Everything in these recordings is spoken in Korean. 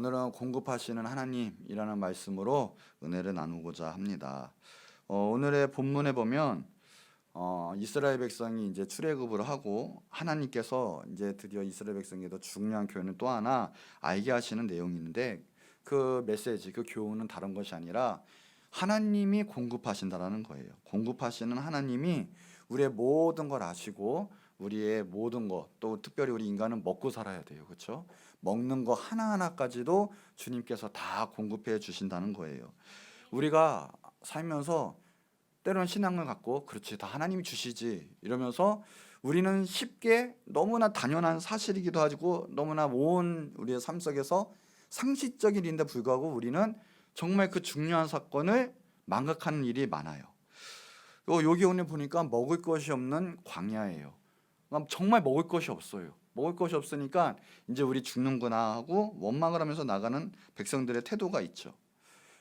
오늘은 공급하시는 하나님이라는 말씀으로 은혜를 나누고자 합니다. 오늘의 본문에 보면 이스라엘 백성이 이제 출애굽을 하고 하나님께서 이제 드디어 이스라엘 백성에게 중요한 교훈을 또 하나 알게 하시는 내용인데, 그 메시지, 그 교훈은 다른 것이 아니라 하나님이 공급하신다라는 거예요. 공급하시는 하나님이 우리의 모든 걸 아시고 우리의 모든 것, 또 특별히 우리 인간은 먹고 살아야 돼요. 그렇죠? 먹는 거 하나하나까지도 주님께서 다 공급해 주신다는 거예요. 우리가 살면서 때로는 신앙을 갖고 그렇지, 다 하나님이 주시지 이러면서 우리는 쉽게 너무나 당연한 사실이기도 하고 너무나 온 우리의 삶 속에서 상식적인 일인데 불구하고 우리는 정말 그 중요한 사건을 망각하는 일이 많아요. 여기 오늘 보니까 먹을 것이 없는 광야예요. 정말 먹을 것이 없어요. 먹을 것이 없으니까 이제 우리 죽는구나 하고 원망을 하면서 나가는 백성들의 태도가 있죠.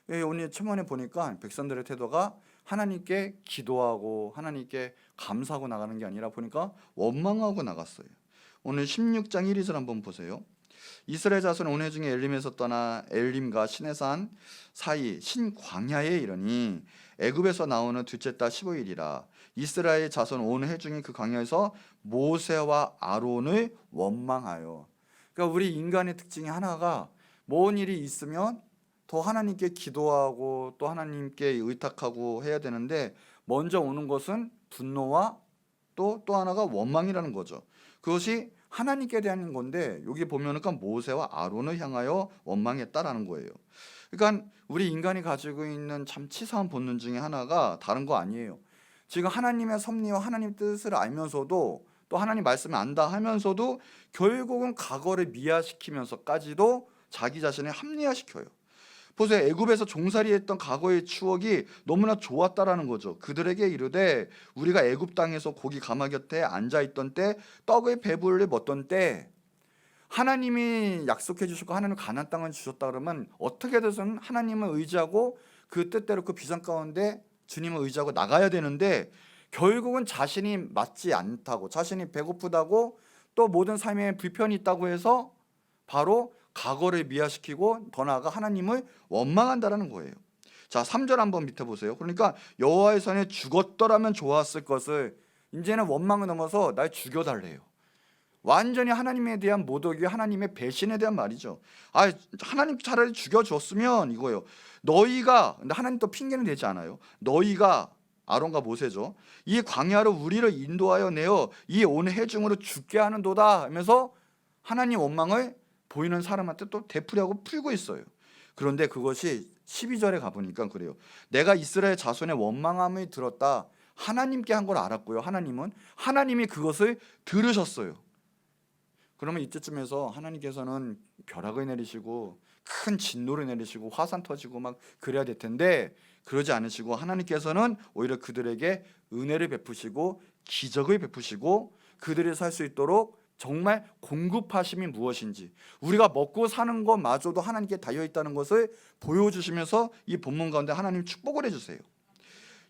오늘 첨언에 보니까 백성들의 태도가 하나님께 기도하고 하나님께 감사하고 나가는 게 아니라 보니까 원망하고 나갔어요. 오늘 16장 1절 한번 보세요. 이스라엘 자손 온 해 중에 엘림에서 떠나 엘림과 시내산 사이 신광야에 이르니 애굽에서 나오는 둘째 달 15일이라. 이스라엘 자손 온 해 중에 그 광야에서 모세와 아론을 원망하여. 그러니까 우리 인간의 특징이 하나가, 뭔 일이 있으면 더 하나님께 기도하고 또 하나님께 의탁하고 해야 되는데 먼저 오는 것은 분노와 또 하나가 원망이라는 거죠. 그것이 하나님께 대한 건데 여기 보면은 모세와 아론을 향하여 원망했다라는 거예요. 그러니까 우리 인간이 가지고 있는 참 치사한 본능 중에 하나가 다른 거 아니에요. 지금 하나님의 섭리와 하나님 뜻을 알면서도 또 하나님 말씀을 안다 하면서도 결국은 과거를 미화시키면서까지도 자기 자신을 합리화시켜요. 보세요. 애굽에서 종살이했던 과거의 추억이 너무나 좋았다라는 거죠. 그들에게 이르되 우리가 애굽 땅에서 고기 가마 곁에 앉아있던 때, 떡의 배불리 먹던 때, 하나님이 약속해 주시고 하나님 가나안 땅을 주셨다 그러면 어떻게 해서든 하나님을 의지하고 그 뜻대로 그 비전 가운데 주님을 의지하고 나가야 되는데, 결국은 자신이 맞지 않다고, 자신이 배고프다고, 또 모든 삶에 불편이 있다고 해서 바로 과거를 미화시키고 더 나아가 하나님을 원망한다라는 거예요. 자, 3절 한번 밑에 보세요. 그러니까 여호와의 손에 죽었더라면 좋았을 것을 이제는 원망을 넘어서 날 죽여달래요. 완전히 하나님에 대한 모독이, 하나님의 배신에 대한 말이죠. 하나님 차라리 죽여줬으면 이거예요. 너희가, 근데 하나님 또 핑계는 되지 않아요. 너희가, 아론과 모세죠, 이 광야로 우리를 인도하여 내어 이 온 해중으로 죽게 하는도다 하면서 하나님 원망을 보이는 사람한테 또 되풀이하고 풀고 있어요. 그런데 그것이 12절에 가보니까 그래요. 내가 이스라엘 자손의 원망함을 들었다. 하나님께 한 걸 알았고요. 하나님이 그것을 들으셨어요. 그러면 이때쯤에서 하나님께서는 벼락을 내리시고 큰 진노를 내리시고 화산 터지고 막 그래야 될 텐데, 그러지 않으시고 하나님께서는 오히려 그들에게 은혜를 베푸시고 기적을 베푸시고 그들이 살 수 있도록 정말 공급하심이 무엇인지, 우리가 먹고 사는 것마저도 하나님께 달려있다는 것을 보여주시면서 이 본문 가운데 하나님 축복을 해주세요.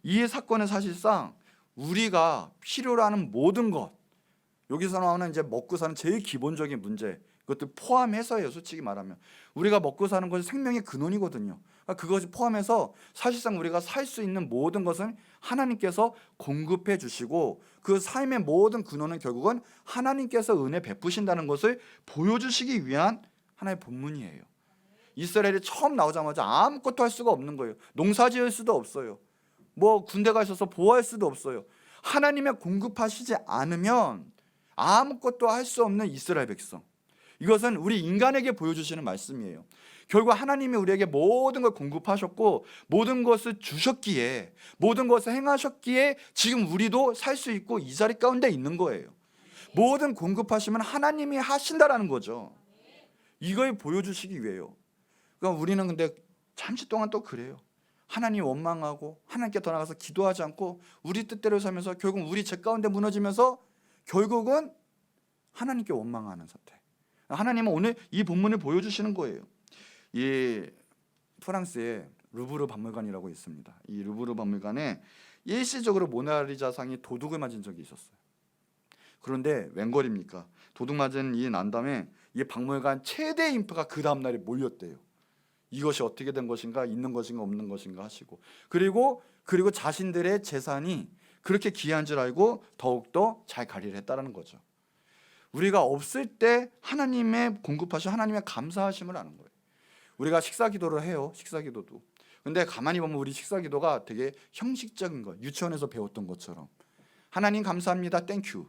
이 사건은 사실상 우리가 필요로 하는 모든 것, 여기서 나오는 이제 먹고 사는 제일 기본적인 문제, 그것들 포함해서예요. 솔직히 말하면 우리가 먹고 사는 것이 생명의 근원이거든요. 그것이 포함해서 사실상 우리가 살 수 있는 모든 것은 하나님께서 공급해 주시고 그 삶의 모든 근원은 결국은 하나님께서 은혜 베푸신다는 것을 보여주시기 위한 하나의 본문이에요. 이스라엘이 처음 나오자마자 아무것도 할 수가 없는 거예요. 농사 지을 수도 없어요. 뭐 군대가 있어서 보호할 수도 없어요. 하나님의 공급하시지 않으면 아무것도 할 수 없는 이스라엘 백성, 이것은 우리 인간에게 보여주시는 말씀이에요. 결국 하나님이 우리에게 모든 걸 공급하셨고 모든 것을 주셨기에, 모든 것을 행하셨기에 지금 우리도 살 수 있고 이 자리 가운데 있는 거예요. 모든 공급하시면 하나님이 하신다라는 거죠. 이걸 보여주시기 위해요. 그러니까 우리는 근데 잠시 동안 또 그래요. 하나님 원망하고 하나님께 더 나가서 기도하지 않고 우리 뜻대로 살면서 결국 우리 죄 가운데 무너지면서 결국은 하나님께 원망하는 상태. 하나님은 오늘 이 본문을 보여주시는 거예요. 이 프랑스에 루브르 박물관이라고 있습니다. 이 루브르 박물관에 일시적으로 모나리자상이 도둑을 맞은 적이 있었어요. 그런데 웬걸입니까? 도둑 맞은 이 난 다음에 이 박물관 최대 인파가 그 다음날에 몰렸대요. 이것이 어떻게 된 것인가, 있는 것인가 없는 것인가 하시고, 그리고 자신들의 재산이 그렇게 귀한 줄 알고 더욱더 잘 관리를 했다는 거죠. 우리가 없을 때 하나님의 공급하신 하나님의 감사하심을 아는 거예요. 우리가 식사기도를 해요. 식사기도도. 근데 가만히 보면 우리 식사기도가 되게 형식적인 거예요. 유치원에서 배웠던 것처럼 하나님 감사합니다, 땡큐,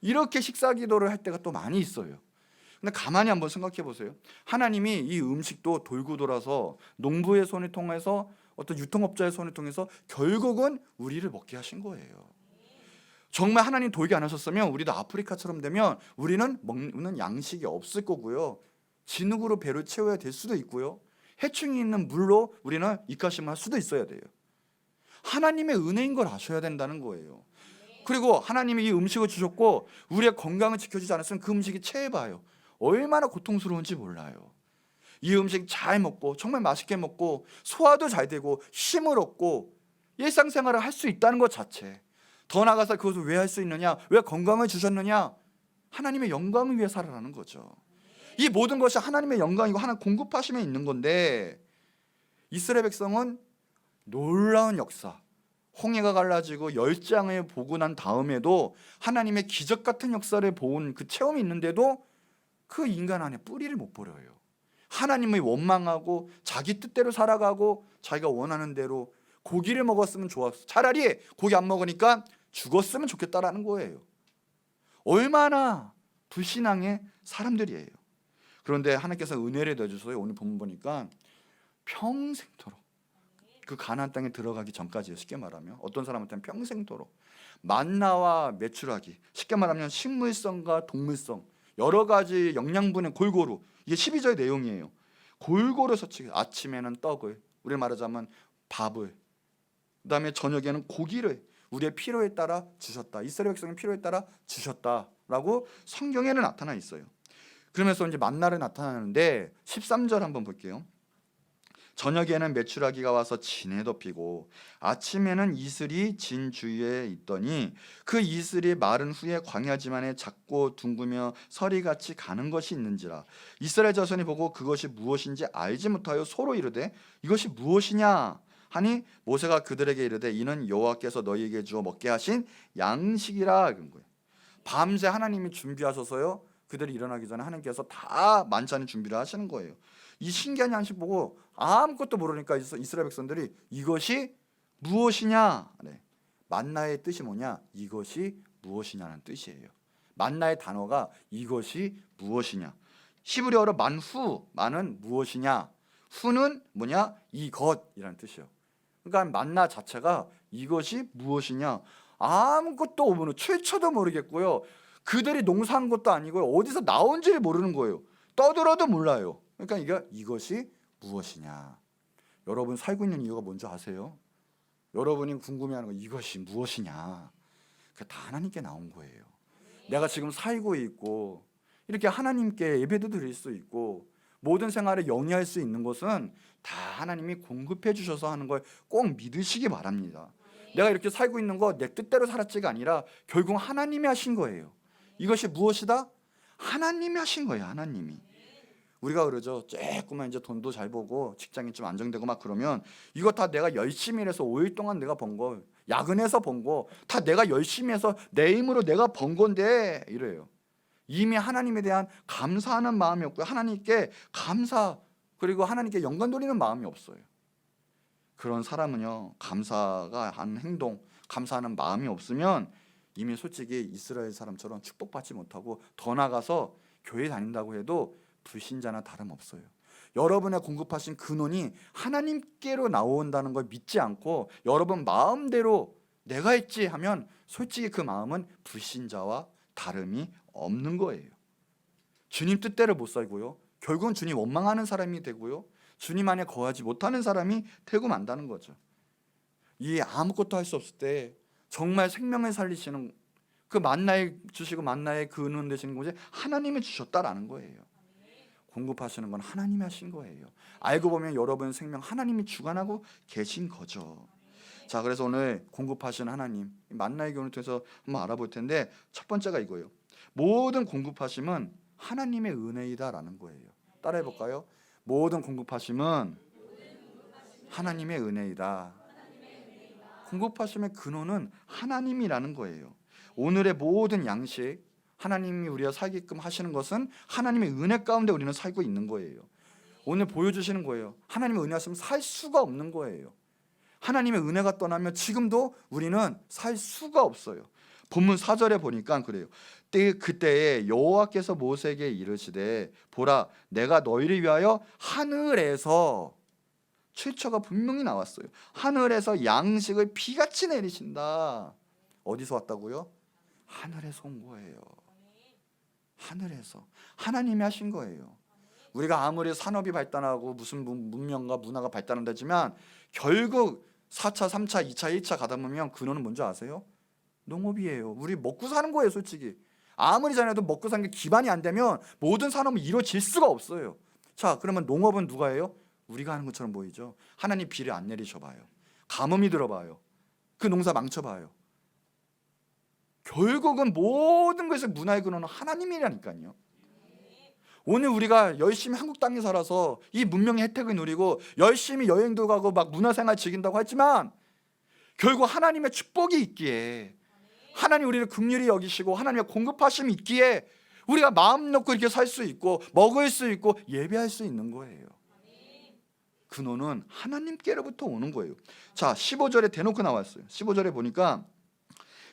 이렇게 식사기도를 할 때가 또 많이 있어요. 근데 가만히 한번 생각해 보세요. 하나님이 이 음식도 돌고 돌아서 농부의 손을 통해서 어떤 유통업자의 손을 통해서 결국은 우리를 먹게 하신 거예요. 정말 하나님 돌게 안 하셨으면 우리도 아프리카처럼 되면 우리는 먹는 양식이 없을 거고요. 진흙으로 배를 채워야 될 수도 있고요. 해충이 있는 물로 우리는 입가심을 할 수도 있어야 돼요. 하나님의 은혜인 걸 아셔야 된다는 거예요. 그리고 하나님이 이 음식을 주셨고 우리의 건강을 지켜주지 않았으면 그 음식이 체해봐요. 얼마나 고통스러운지 몰라요. 이 음식 잘 먹고 정말 맛있게 먹고 소화도 잘 되고 힘을 얻고 일상생활을 할 수 있다는 것 자체, 더 나아가서 그것을 왜 할 수 있느냐, 왜 건강을 주셨느냐, 하나님의 영광을 위해 살아라는 거죠. 이 모든 것이 하나님의 영광이고 하나님 공급하심에 있는 건데, 이스라엘 백성은 놀라운 역사, 홍해가 갈라지고 열장을 보고 난 다음에도 하나님의 기적 같은 역사를 본 그 체험이 있는데도 그 인간 안에 뿌리를 못 버려요. 하나님을 원망하고 자기 뜻대로 살아가고 자기가 원하는 대로 고기를 먹었으면 좋았어, 차라리 고기 안 먹으니까 죽었으면 좋겠다라는 거예요. 얼마나 불신앙의 사람들이에요. 그런데 하나님께서 은혜를 내주셔서 오늘 본문 보니까 평생토록, 그 가나안 땅에 들어가기 전까지요. 쉽게 말하면 어떤 사람한테는 평생토록 만나와 메추라기, 쉽게 말하면 식물성과 동물성 여러 가지 영양분의 골고루, 이게 12절의 내용이에요. 골고루 서치게 아침에는 떡을, 우리 말하자면 밥을, 그 다음에 저녁에는 고기를 우리의 필요에 따라 주셨다. 이스라엘 백성의 필요에 따라 주셨다라고 성경에는 나타나 있어요. 그러면서 이제 만나를 나타나는데 13절 한번 볼게요. 저녁에는 메추라기가 와서 진에 덮이고 아침에는 이슬이 진 주위에 있더니 그 이슬이 마른 후에 광야지만에 작고 둥그며 서리같이 가는 것이 있는지라. 이스라엘 자손이 보고 그것이 무엇인지 알지 못하여 서로 이르되 이것이 무엇이냐 하니 모세가 그들에게 이르되 이는 여호와께서 너희에게 주어 먹게 하신 양식이라 그런 거예요. 밤새 하나님이 준비하셔서요, 그들이 일어나기 전에 하나님께서 다 만찬의 준비를 하시는 거예요. 이 신기한 양식 보고 아무것도 모르니까 이스라엘 백성들이 이것이 무엇이냐, 네. 만나의 뜻이 뭐냐, 이것이 무엇이냐는 뜻이에요. 만나의 단어가 이것이 무엇이냐. 히브리어로 만후, 만은 무엇이냐, 후는 뭐냐, 이것이라는 뜻이에요. 그러니까 만나 자체가 이것이 무엇이냐, 아무것도 모르는, 출처도 모르겠고요, 그들이 농사한 것도 아니고요, 어디서 나온지 모르는 거예요. 떠들어도 몰라요. 그러니까 이것이 무엇이냐. 여러분 살고 있는 이유가 뭔지 아세요? 여러분이 궁금해하는 거 이것이 무엇이냐, 그게 다 하나님께 나온 거예요. 내가 지금 살고 있고 이렇게 하나님께 예배도 드릴 수 있고 모든 생활에 영위할 수 있는 것은 다 하나님이 공급해 주셔서 하는 걸 꼭 믿으시기 바랍니다. 내가 이렇게 살고 있는 거 내 뜻대로 살았지가 아니라 결국 하나님이 하신 거예요. 이것이 무엇이다? 하나님이 하신 거예요. 하나님이. 우리가 그러죠. 조금만 이제 돈도 잘 벌고 직장이 좀 안정되고 막 그러면 이거 다 내가 열심히 해서 5일 동안 내가 번 거, 야근해서 번 거 다 내가 열심히 해서 내 힘으로 내가 번 건데 이래요. 이미 하나님에 대한 감사하는 마음이 없고요, 하나님께 감사 그리고 하나님께 영광 돌리는 마음이 없어요. 그런 사람은요, 감사가 한 행동, 감사하는 마음이 없으면 이미 솔직히 이스라엘 사람처럼 축복받지 못하고 더 나가서 교회 다닌다고 해도 불신자나 다름없어요. 여러분의 공급하신 근원이 하나님께로 나온다는 걸 믿지 않고 여러분 마음대로 내가 했지 하면 솔직히 그 마음은 불신자와 다름이 없는 거예요. 주님 뜻대로 못 살고요, 결국은 주님 원망하는 사람이 되고요, 주님 안에 거하지 못하는 사람이 되고 만다는 거죠. 이 아무것도 할 수 없을 때 정말 생명을 살리시는 그 만나에 주시고 만나의 근원 되시는 곳에 하나님이 주셨다라는 거예요. 공급하시는 건 하나님이 하신 거예요. 알고 보면 여러분 생명 하나님이 주관하고 계신 거죠. 자, 그래서 오늘 공급하시는 하나님, 만나의 교훈을 통해서 한번 알아볼 텐데 첫 번째가 이거예요. 모든 공급하심은 하나님의 은혜이다라는 거예요. 따라해 볼까요? 모든 공급하심은 하나님의 은혜이다. 공급하심의 근원은 하나님이라는 거예요. 오늘의 모든 양식, 하나님이 우리가 살게끔 하시는 것은 하나님의 은혜 가운데 우리는 살고 있는 거예요. 오늘 보여주시는 거예요. 하나님의 은혜 없으면 살 수가 없는 거예요. 하나님의 은혜가 떠나면 지금도 우리는 살 수가 없어요. 본문 4절에 보니까 그래요. 그때에 여호와께서 모세에게 이르시되 보라 내가 너희를 위하여 하늘에서, 출처가 분명히 나왔어요. 하늘에서 양식을 비같이 내리신다. 어디서 왔다고요? 하늘에서 온 거예요. 하늘에서 하나님이 하신 거예요. 우리가 아무리 산업이 발달하고 무슨 문명과 문화가 발달한다지만 결국 4차, 3차, 2차, 1차 가다 보면 근원은 뭔지 아세요? 농업이에요. 우리 먹고 사는 거예요. 솔직히 아무리 잘해도 먹고 사는 게 기반이 안 되면 모든 산업은 이루어질 수가 없어요. 자, 그러면 농업은 누가 해요? 우리가 하는 것처럼 보이죠. 하나님 비를 안 내리셔봐요. 가뭄이 들어봐요. 그 농사 망쳐봐요. 결국은 모든 것의 문화의 근원은 하나님이라니까요. 오늘 우리가 열심히 한국 땅에 살아서 이 문명의 혜택을 누리고 열심히 여행도 가고 막 문화생활 즐긴다고 하지만 결국 하나님의 축복이 있기에, 하나님 우리를 긍휼히 여기시고 하나님의 공급하심이 있기에 우리가 마음 놓고 이렇게 살 수 있고 먹을 수 있고 예배할 수 있는 거예요. 근원은 하나님께로부터 오는 거예요. 자, 15절에 대놓고 나왔어요. 15절에 보니까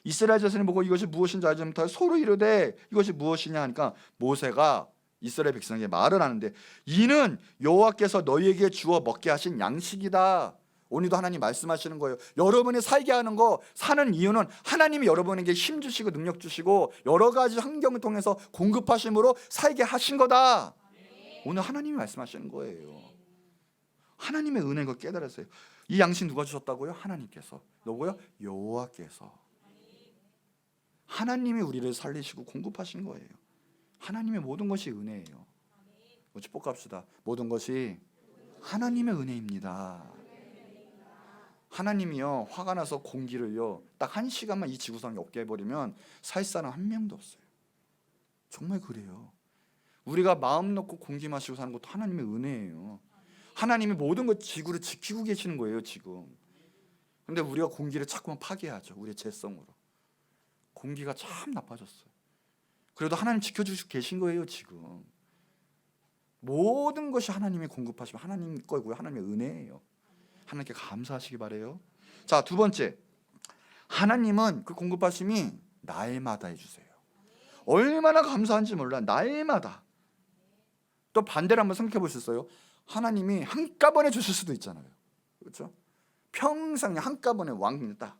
이스라엘 자손이 보고 이것이 무엇인지 알지 못하여 서로 이르되 이것이 무엇이냐 하니까 모세가 이스라엘 백성에게 말을 하는데 이는 여호와께서 너희에게 주어 먹게 하신 양식이다. 오늘도 하나님 말씀하시는 거예요. 여러분이 살게 하는 거, 사는 이유는 하나님이 여러분에게 힘 주시고 능력 주시고 여러 가지 환경을 통해서 공급하심으로 살게 하신 거다. 오늘 하나님이 말씀하시는 거예요. 하나님의 은혜인 걸 깨달았어요. 이 양식 누가 주셨다고요? 하나님께서. 누구요? 여호와께서. 하나님이 우리를 살리시고 공급하신 거예요. 하나님의 모든 것이 은혜예요. 축복합시다. 모든 것이 하나님의 은혜입니다. 하나님이요 화가 나서 공기를요 딱 1시간만 이 지구상에 없게 해버리면 살 사람 한 명도 없어요. 정말 그래요. 우리가 마음 놓고 공기 마시고 사는 것도 하나님의 은혜예요. 하나님이 모든 것 지구를 지키고 계시는 거예요 지금. 근데 우리가 공기를 자꾸만 파괴하죠. 우리의 죄성으로. 공기가 참 나빠졌어요. 그래도 하나님 지켜주시고 계신 거예요 지금. 모든 것이 하나님이 공급하시면 하나님 거고요. 하나님의 은혜예요. 하나님께 감사하시기 바래요. 자, 두 번째, 하나님은 그 공급하심이 날마다 해주세요. 얼마나 감사한지 몰라. 날마다. 또 반대로 한번 생각해 보셨어요? 하나님이 한꺼번에 주실 수도 있잖아요. 그렇죠? 평생 한꺼번에 왕 딱.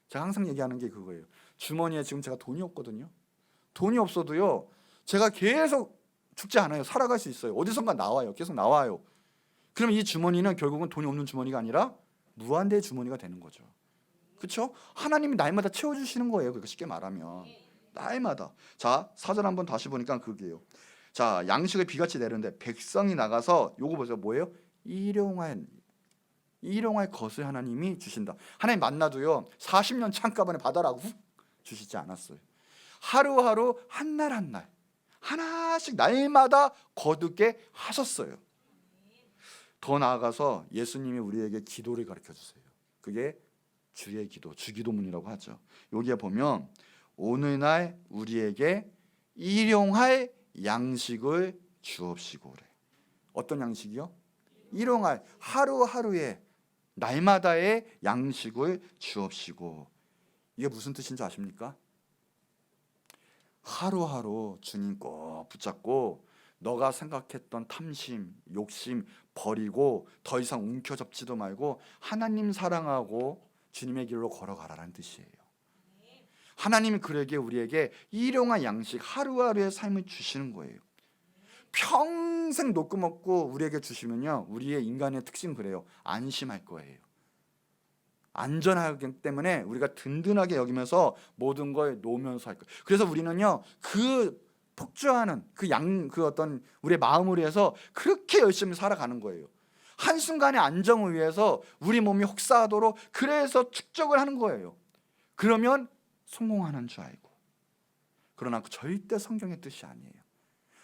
제가 항상 얘기하는 게 그거예요. 주머니에 지금 제가 돈이 없거든요. 돈이 없어도요 제가 계속 죽지 않아요. 살아갈 수 있어요. 어디선가 나와요. 계속 나와요. 그럼 이 주머니는 결국은 돈이 없는 주머니가 아니라 무한대의 주머니가 되는 거죠. 그렇죠? 하나님이 날마다 채워주시는 거예요. 그러니까 쉽게 말하면 날마다. 자, 4절 한번 다시 보니까 그게요. 자, 양식을 비같이 내렸는데 백성이 나가서 요거 보세요. 뭐예요? 일용할 것을 하나님이 주신다. 하나님 만나도요 40년 창가번에 받아라고 훅 주시지 않았어요. 하루하루 한 날 한 날 하나씩 날마다 거두게 하셨어요. 더 나아가서 예수님이 우리에게 기도를 가르쳐 주세요. 그게 주의 기도, 주기도문이라고 하죠. 여기에 보면 오늘날 우리에게 일용할 양식을 주옵시고 그래. 어떤 양식이요? 일용할 하루하루의 날마다의 양식을 주옵시고. 이게 무슨 뜻인지 아십니까? 하루하루 주님 꼭 붙잡고 너가 생각했던 탐심, 욕심 버리고 더 이상 움켜잡지도 말고 하나님 사랑하고 주님의 길로 걸어가라는 뜻이에요. 하나님이 그에게 우리에게 일용할 양식 하루하루의 삶을 주시는 거예요. 평생 놓고 먹고 우리에게 주시면요 우리의 인간의 특징은 그래요. 안심할 거예요. 안전하기 때문에 우리가 든든하게 여기면서 모든 걸 놓으면서 할 거예요. 그래서 우리는요 그 폭주하는 그 어떤 우리의 마음을 위해서 그렇게 열심히 살아가는 거예요. 한순간의 안정을 위해서 우리 몸이 혹사하도록 그래서 축적을 하는 거예요. 그러면 성공하는 줄 알고. 그러나 절대 성경의 뜻이 아니에요.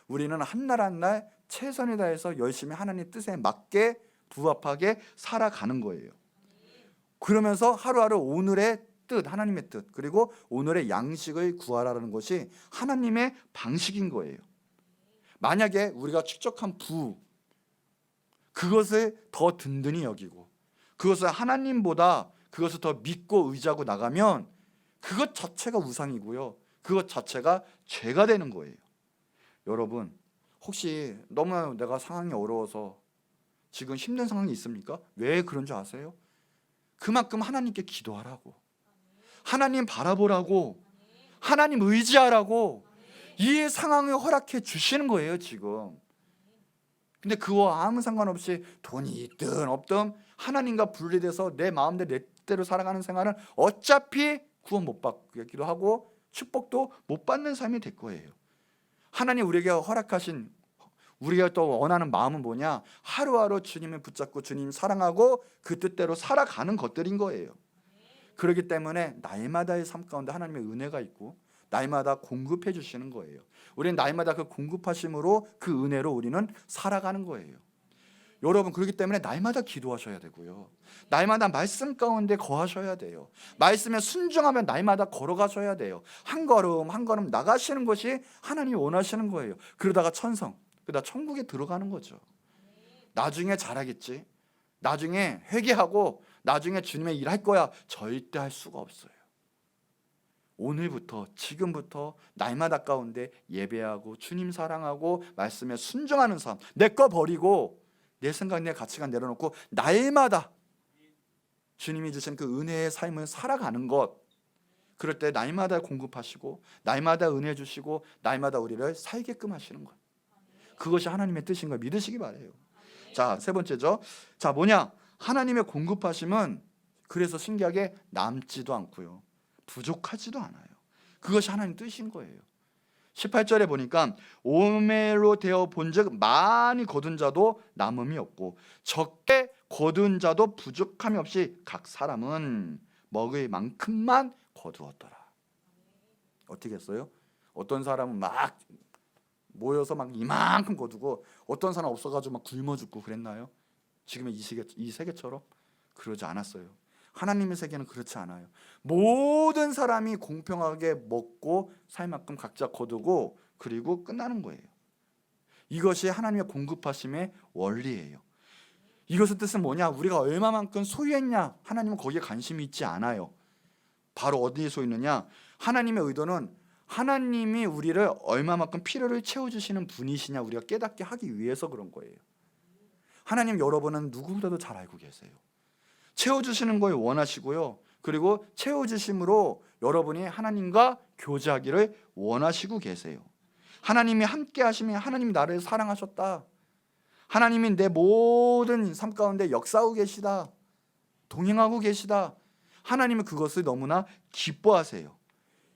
우리는 한 날 한 날 최선을 다해서 열심히 하나님 뜻에 맞게 부합하게 살아가는 거예요. 그러면서 하루하루 오늘의 뜻, 하나님의 뜻, 그리고 오늘의 양식을 구하라는 것이 하나님의 방식인 거예요. 만약에 우리가 축적한 그것을 더 든든히 여기고 그것을 하나님보다 그것을 더 믿고 의지하고 나가면 그것 자체가 우상이고요, 그것 자체가 죄가 되는 거예요. 여러분, 혹시 너무 내가 상황이 어려워서 지금 힘든 상황이 있습니까? 왜 그런 줄 아세요? 그만큼 하나님께 기도하라고, 하나님 바라보라고, 하나님 의지하라고 이 상황을 허락해 주시는 거예요 지금. 근데 그와 아무 상관없이 돈이 있든 없든 하나님과 분리돼서 내 마음대로 내 뜻대로 살아가는 생활은 어차피 구원 못 받기도 하고 축복도 못 받는 삶이 될 거예요. 하나님 우리에게 허락하신, 우리가 또 원하는 마음은 뭐냐? 하루하루 주님을 붙잡고 주님 사랑하고 그 뜻대로 살아가는 것들인 거예요. 그렇기 때문에 날마다의 삶 가운데 하나님의 은혜가 있고 날마다 공급해 주시는 거예요. 우리는 날마다 그 공급하심으로 그 은혜로 우리는 살아가는 거예요. 여러분, 그렇기 때문에 날마다 기도하셔야 되고요, 날마다 말씀 가운데 거하셔야 돼요. 말씀에 순종하면 날마다 걸어가셔야 돼요. 한 걸음 한 걸음 나가시는 것이 하나님이 원하시는 거예요. 그러다가 그러다 천국에 들어가는 거죠. 나중에 잘하겠지, 나중에 회개하고 나중에 주님의 일 할 거야, 절대 할 수가 없어요. 오늘부터, 지금부터 날마다 가운데 예배하고 주님 사랑하고 말씀에 순종하는 삶, 내 거 버리고 내 생각 내 가치관 내려놓고 날마다 주님이 주신 그 은혜의 삶을 살아가는 것, 그럴 때 날마다 공급하시고 날마다 은혜 주시고 날마다 우리를 살게끔 하시는 것, 그것이 하나님의 뜻인 걸 믿으시기 바래요. 자, 세 번째죠. 자, 뭐냐? 하나님의 공급하심은 그래서 신기하게 남지도 않고요, 부족하지도 않아요. 그것이 하나님 뜻인 거예요. 18절에 보니까 오매로 되어 본즉 많이 거둔 자도 남음이 없고 적게 거둔 자도 부족함이 없이 각 사람은 먹을 만큼만 거두었더라. 어떻게 했어요? 어떤 사람은 막 모여서 막 이만큼 거두고 어떤 사람 없어가지고 막 굶어 죽고 그랬나요? 지금의 이 세계처럼? 그러지 않았어요. 하나님의 세계는 그렇지 않아요. 모든 사람이 공평하게 먹고 살 만큼 각자 거두고 그리고 끝나는 거예요. 이것이 하나님의 공급하심의 원리예요. 이것의 뜻은 뭐냐? 우리가 얼마만큼 소유했냐? 하나님은 거기에 관심이 있지 않아요. 바로 어디에 쏘이느냐? 하나님의 의도는 하나님이 우리를 얼마만큼 필요를 채워주시는 분이시냐 우리가 깨닫게 하기 위해서 그런 거예요. 하나님 여러분은 누구보다도 잘 알고 계세요. 채워주시는 걸 원하시고요, 그리고 채워주심으로 여러분이 하나님과 교제하기를 원하시고 계세요. 하나님이 함께 하시면 하나님이 나를 사랑하셨다, 하나님이 내 모든 삶 가운데 역사하고 계시다, 동행하고 계시다, 하나님은 그것을 너무나 기뻐하세요.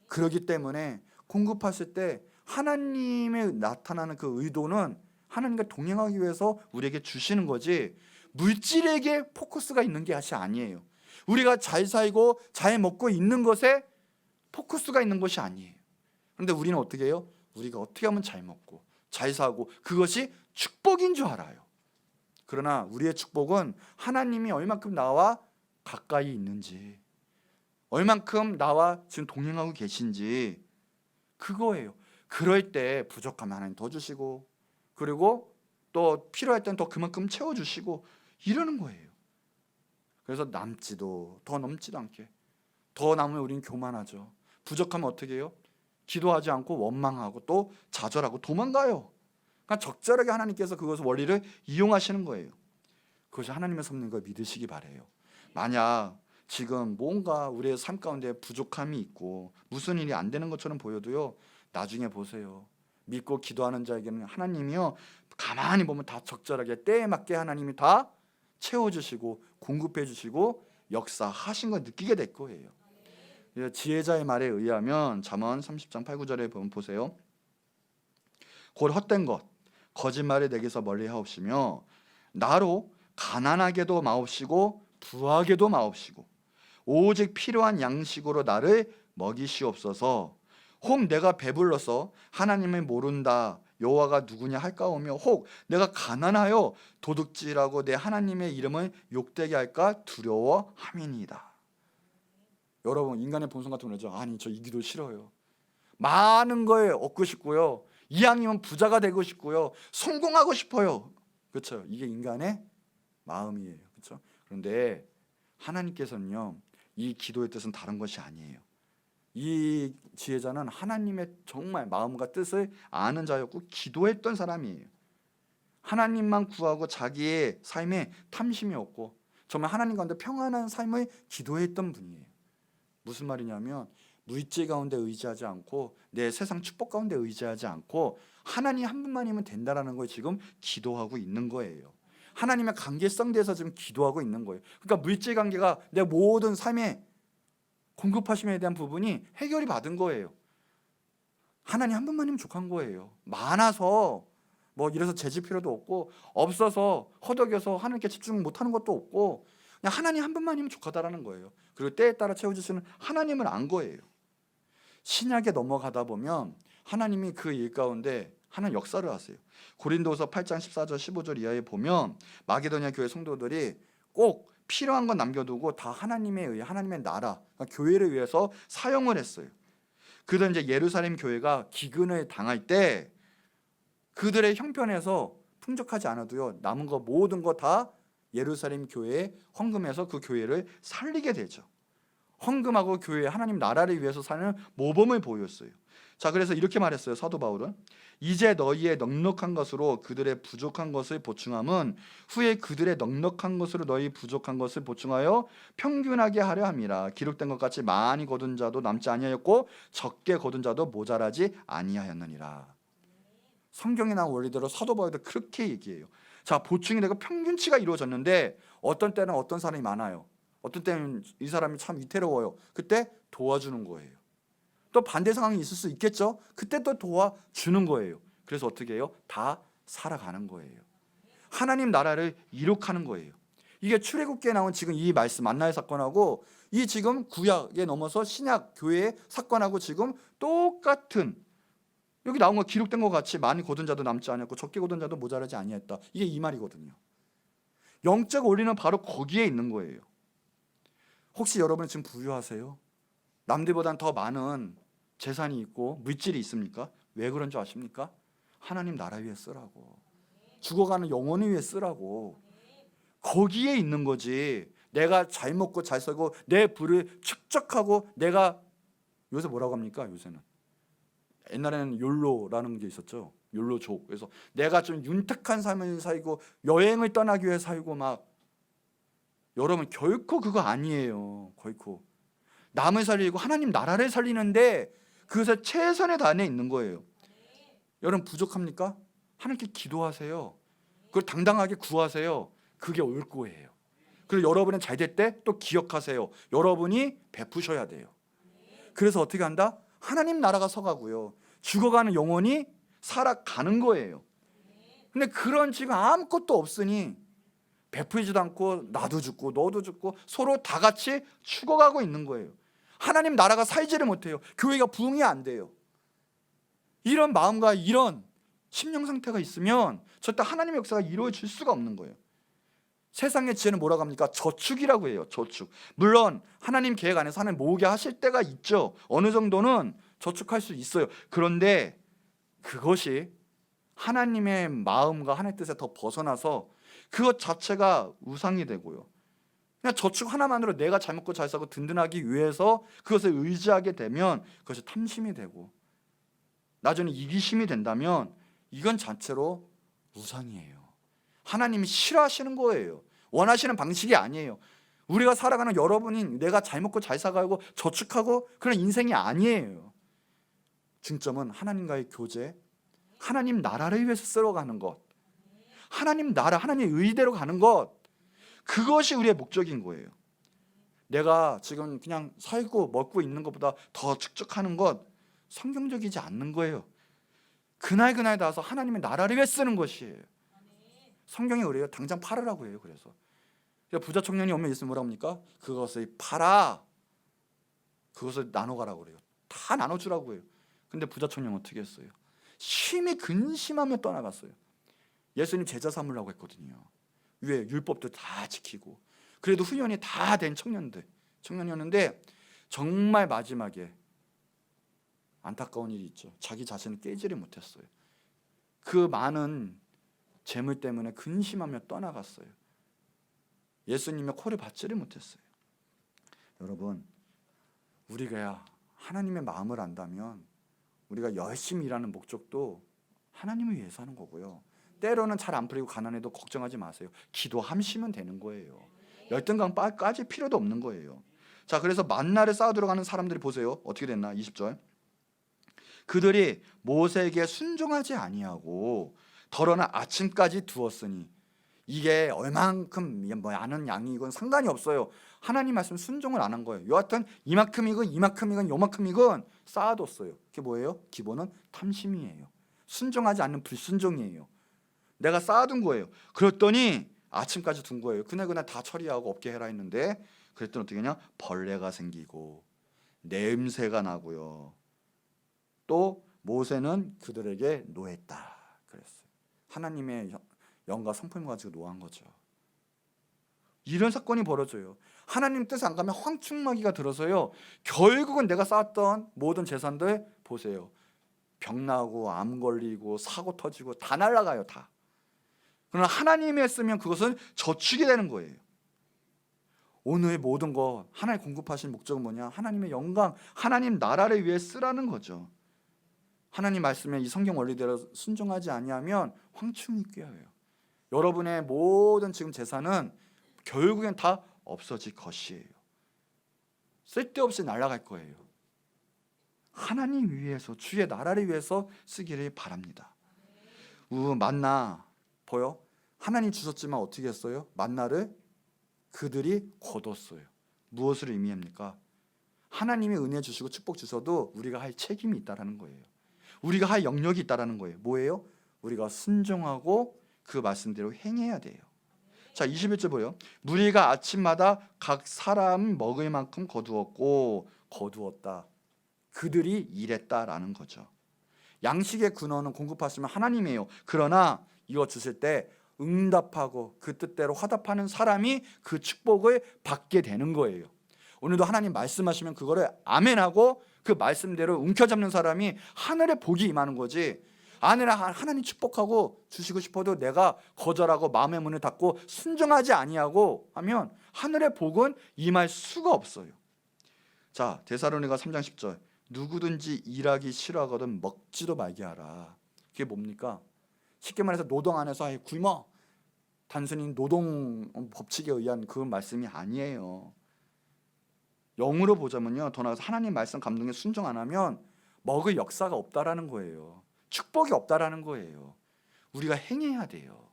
그렇기 때문에 공급하실 때 하나님의 나타나는 그 의도는 하나님과 동행하기 위해서 우리에게 주시는 거지 물질에게 포커스가 있는 게 아니에요. 우리가 잘 살고 잘 먹고 있는 것에 포커스가 있는 것이 아니에요. 그런데 우리는 어떻게 해요? 우리가 어떻게 하면 잘 먹고 잘 사고 그것이 축복인 줄 알아요. 그러나 우리의 축복은 하나님이 얼만큼 나와 가까이 있는지, 얼만큼 나와 지금 동행하고 계신지, 그거예요. 그럴 때 부족하면 하나님 더 주시고 그리고 또 필요할 때는 더 그만큼 채워주시고 이러는 거예요. 그래서 남지도 더 넘지도 않게, 더 남으면 우리는 교만하죠. 부족하면 어떻게 해요? 기도하지 않고 원망하고 또 좌절하고 도망가요. 그러니까 적절하게 하나님께서 그것을 원리를 이용하시는 거예요. 그것이 하나님의 섭리인 걸 믿으시기 바래요. 만약 지금 뭔가 우리의 삶 가운데 부족함이 있고 무슨 일이 안 되는 것처럼 보여도요, 나중에 보세요. 믿고 기도하는 자에게는 하나님이요 가만히 보면 다 적절하게 때에 맞게 하나님이 다 채워주시고 공급해 주시고 역사하신 걸 느끼게 될 거예요. 지혜자의 말에 의하면 잠언 30장 8, 9절에 보면 보세요. 곧 헛된 것 거짓말을 내게서 멀리하옵시며 나로 가난하게도 마옵시고 부하게도 마옵시고 오직 필요한 양식으로 나를 먹이시옵소서. 혹 내가 배불러서 하나님을 모른다 여호와가 누구냐 할까오며 혹 내가 가난하여 도둑질하고 내 하나님의 이름을 욕되게 할까 두려워함이니이다. 여러분, 인간의 본성 같은 거죠. 아니, 저 이 기도 싫어요. 많은 거에 얻고 싶고요, 이왕이면 부자가 되고 싶고요, 성공하고 싶어요. 그렇죠? 이게 인간의 마음이에요. 그렇죠? 그런데 하나님께서는요, 이 기도의 뜻은 다른 것이 아니에요. 이 지혜자는 하나님의 정말 마음과 뜻을 아는 자였고 기도했던 사람이에요. 하나님만 구하고 자기의 삶에 탐심이 없고 정말 하나님 가운데 평안한 삶을 기도했던 분이에요. 무슨 말이냐면 물질 가운데 의지하지 않고 내 세상 축복 가운데 의지하지 않고 하나님 한 분만이면 된다라는 걸 지금 기도하고 있는 거예요. 하나님의 관계성 대해서 지금 기도하고 있는 거예요. 그러니까 물질 관계가 내 모든 삶에 공급하심에 대한 부분이 해결이 받은 거예요. 하나님 한 분만이면 족한 거예요. 많아서 뭐 이래서 재질 필요도 없고, 없어서 허덕여서 하나님께 집중 못하는 것도 없고, 그냥 하나님 한 분만이면 족하다라는 거예요. 그리고 때에 따라 채워주시는 하나님을 안 거예요. 신약에 넘어가다 보면 하나님이 그 일 가운데 하나님 역사를 하세요. 고린도서 8장 14절 15절 이하에 보면 마게도냐 교회 성도들이 꼭 필요한 건 남겨두고 다 하나님에 의해 하나님의 나라, 그러니까 교회를 위해서 사용을 했어요. 그들 이제 예루살렘 교회가 기근을 당할 때 그들의 형편에서 풍족하지 않아도요, 남은 거 모든 거 다 예루살렘 교회에 헌금해서 그 교회를 살리게 되죠. 헌금하고 교회, 하나님 나라를 위해서 사는 모범을 보였어요. 자, 그래서 이렇게 말했어요. 사도 바울은 이제 너희의 넉넉한 것으로 그들의 부족한 것을 보충함은 후에 그들의 넉넉한 것으로 너희 부족한 것을 보충하여 평균하게 하려 함이라. 기록된 것 같이 많이 거둔 자도 남지 아니하였고 적게 거둔 자도 모자라지 아니하였느니라. 성경에 나온 원리대로 사도 바울도 그렇게 얘기해요. 자, 보충이 되고 평균치가 이루어졌는데 어떤 때는 어떤 사람이 많아요. 어떤 때는 이 사람이 참 위태로워요. 그때 도와주는 거예요. 또 반대 상황이 있을 수 있겠죠. 그때 또 도와주는 거예요. 그래서 어떻게 해요? 다 살아가는 거예요. 하나님 나라를 이룩하는 거예요. 이게 출애굽기에 나온 지금 이 말씀 만나의 사건하고 이 지금 구약에 넘어서 신약 교회의 사건하고 지금 똑같은, 여기 나온 거 기록된 것 같이 많이 거둔 자도 남지 아니었고 적게 거둔 자도 모자라지 아니했다. 이게 이 말이거든요. 영적 원리는 바로 거기에 있는 거예요. 혹시 여러분 지금 부유하세요? 남들보단 더 많은 재산이 있고 물질이 있습니까? 왜 그런 줄 아십니까? 하나님 나라 위해 쓰라고, 죽어가는 영혼을 위해 쓰라고. 거기에 있는 거지. 내가 잘 먹고 잘 살고 내 부를 축적하고, 내가 요새 뭐라고 합니까? 요새는 옛날에는 욜로라는 게 있었죠. 욜로족. 그래서 내가 좀 윤택한 삶을 살고 여행을 떠나기 위해 살고 막. 여러분, 결코 그거 아니에요. 결코 남을 살리고 하나님 나라를 살리는데 그것에 최선의 단에 있는 거예요. 여러분, 부족합니까? 하나님께 기도하세요. 그걸 당당하게 구하세요. 그게 올 거예요. 그리고 여러분은 잘 될 때 또 기억하세요. 여러분이 베푸셔야 돼요. 그래서 어떻게 한다? 하나님 나라가 서가고요, 죽어가는 영혼이 살아가는 거예요. 근데 그런 지금 아무것도 없으니 베풀지도 않고 나도 죽고 너도 죽고 서로 다 같이 죽어가고 있는 거예요. 하나님 나라가 살지를 못해요. 교회가 부흥이 안 돼요. 이런 마음과 이런 심령 상태가 있으면 절대 하나님의 역사가 이루어질 수가 없는 거예요. 세상의 지혜는 뭐라고 합니까? 저축이라고 해요. 저축. 물론 하나님 계획 안에서 하나님 모으게 하실 때가 있죠. 어느 정도는 저축할 수 있어요. 그런데 그것이 하나님의 마음과 하나님의 뜻에 더 벗어나서 그것 자체가 우상이 되고요, 그냥 저축 하나만으로 내가 잘 먹고 잘 살고 든든하기 위해서 그것을 의지하게 되면 그것이 탐심이 되고 나중에 이기심이 된다면 이건 자체로 우상이에요. 하나님이 싫어하시는 거예요. 원하시는 방식이 아니에요. 우리가 살아가는 여러분이 내가 잘 먹고 잘 살고 저축하고 그런 인생이 아니에요. 중점은 하나님과의 교제, 하나님 나라를 위해서 쓸어가는 것, 하나님 나라, 하나님의 의대로 가는 것, 그것이 우리의 목적인 거예요. 내가 지금 그냥 살고 먹고 있는 것보다 더 축적하는 것, 성경적이지 않는 거예요. 그날 나와서 하나님의 나라를 위해 쓰는 것이에요. 성경이 그래요. 당장 팔으라고 해요. 그래서 부자 청년이 오면 예수님 뭐라고 합니까? 그것을 팔아, 그것을 나눠가라고 그래요. 다 나눠주라고 해요. 근데 부자 청년 어떻게 했어요? 심히 근심하며 떠나갔어요. 예수님 제자 삼으려고 했거든요. 왜? 율법도 다 지키고 그래도 훈련이 다 된 청년이었는데 정말 마지막에 안타까운 일이 있죠. 자기 자신을 깨지를 못했어요. 그 많은 재물 때문에 근심하며 떠나갔어요. 예수님의 코를 받지를 못했어요. 여러분, 우리가 하나님의 마음을 안다면 우리가 열심히 일하는 목적도 하나님을 위해서 하는 거고요. 때로는 잘 안 풀리고 가난해도 걱정하지 마세요. 기도하시면 되는 거예요. 열등감 빠질 필요도 없는 거예요. 자, 그래서 만나를 쌓아 들어가는 사람들이 보세요. 어떻게 됐나? 20절. 그들이 모세에게 순종하지 아니하고 더러나 아침까지 두었으니 이게 얼만큼 많은 양이건 상관이 없어요. 하나님 말씀 순종을 안 한 거예요. 여하튼 이만큼이건 요만큼이건 쌓아뒀어요. 그게 뭐예요? 기본은 탐심이에요. 순종하지 않는 불순종이에요. 내가 쌓아둔 거예요. 그랬더니 아침까지 둔 거예요. 그날 다 처리하고 없게 해라 했는데 그랬더니 어떻게 하냐? 벌레가 생기고 냄새가 나고요. 또 모세는 그들에게 노했다 그랬어요. 하나님의 영과 성품 가지고 노한 거죠. 이런 사건이 벌어져요. 하나님 뜻 안 가면 황충마귀가 들어서요. 결국은 내가 쌓았던 모든 재산들 보세요. 병 나고 암 걸리고 사고 터지고 다 날아가요. 다. 그러나 하나님이 했으면 그것은 저축이 되는 거예요. 오늘 모든 거 하나님 공급하신 목적은 뭐냐? 하나님의 영광, 하나님 나라를 위해 쓰라는 거죠. 하나님 말씀에 이 성경 원리대로 순종하지 아니하면 황충이 꾀어요. 여러분의 모든 지금 재산은 결국엔 다 없어질 것이에요. 쓸데없이 날아갈 거예요. 하나님 위해서, 주의 나라를 위해서 쓰기를 바랍니다. 만나 보여? 하나님 주셨지만 어떻게 했어요? 만나를 그들이 거뒀어요. 무엇을 의미합니까? 하나님이 은혜 주시고 축복 주셔도 우리가 할 책임이 있다라는 거예요. 우리가 할 영역이 있다라는 거예요. 뭐예요? 우리가 순종하고 그 말씀대로 행해야 돼요. 자, 21절 보여. 무리가 아침마다 각 사람 먹을 만큼 거두었다. 그들이 일했다라는 거죠. 양식의 근원은 공급하시면 하나님이에요. 그러나 이거 주실 때 응답하고 그 뜻대로 화답하는 사람이 그 축복을 받게 되는 거예요. 오늘도 하나님 말씀하시면 그거를 아멘하고 그 말씀대로 움켜잡는 사람이 하늘의 복이 임하는 거지. 하나님 축복하고 주시고 싶어도 내가 거절하고 마음의 문을 닫고 순종하지 아니하고 하면 하늘의 복은 임할 수가 없어요. 자, 데살로니가 3장 10절. 누구든지 일하기 싫어하거든 먹지도 말게 하라. 그게 뭡니까? 쉽게 말해서 노동 안에서 굶어. 단순히 노동 법칙에 의한 그 말씀이 아니에요. 영으로 보자면요, 더 나아가서 하나님 말씀 감동에 순종 안 하면 먹을 역사가 없다라는 거예요. 축복이 없다라는 거예요. 우리가 행해야 돼요.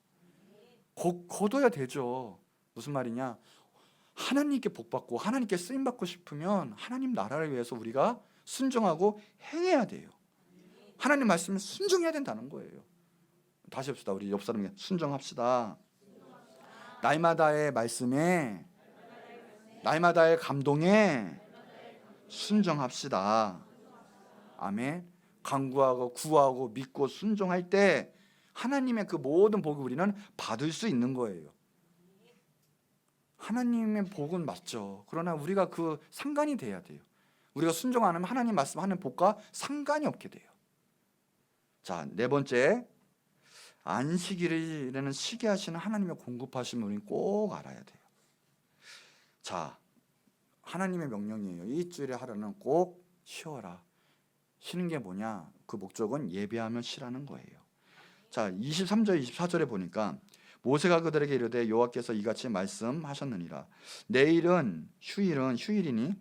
거둬야 되죠. 무슨 말이냐? 하나님께 복받고 하나님께 쓰임받고 싶으면 하나님 나라를 위해서 우리가 순종하고 행해야 돼요. 하나님 말씀에 순종해야 된다는 거예요. 다시 합시다. 우리 옆 사람에게 순종합시다. 날마다의 말씀에, 날마다의 감동에 순종합시다. 아멘. 간구하고 구하고 믿고 순종할 때 하나님의 그 모든 복을 우리는 받을 수 있는 거예요. 하나님의 복은 맞죠. 그러나 우리가 그 상관이 돼야 돼요. 우리가 순종 안 하면 하나님 말씀하는 복과 상관이 없게 돼요. 자, 네 번째, 안식일이라는 쉬게 하시는 하나님의 공급하심을 우리는 꼭 알아야 돼요. 자, 하나님의 명령이에요. 일주일에 하루는 꼭 쉬어라. 쉬는 게 뭐냐? 그 목적은 예배하며 쉬라는 거예요. 자, 23절 24절에 보니까 모세가 그들에게 이르되 여호와께서 이같이 말씀하셨느니라. 내일은 휴일이니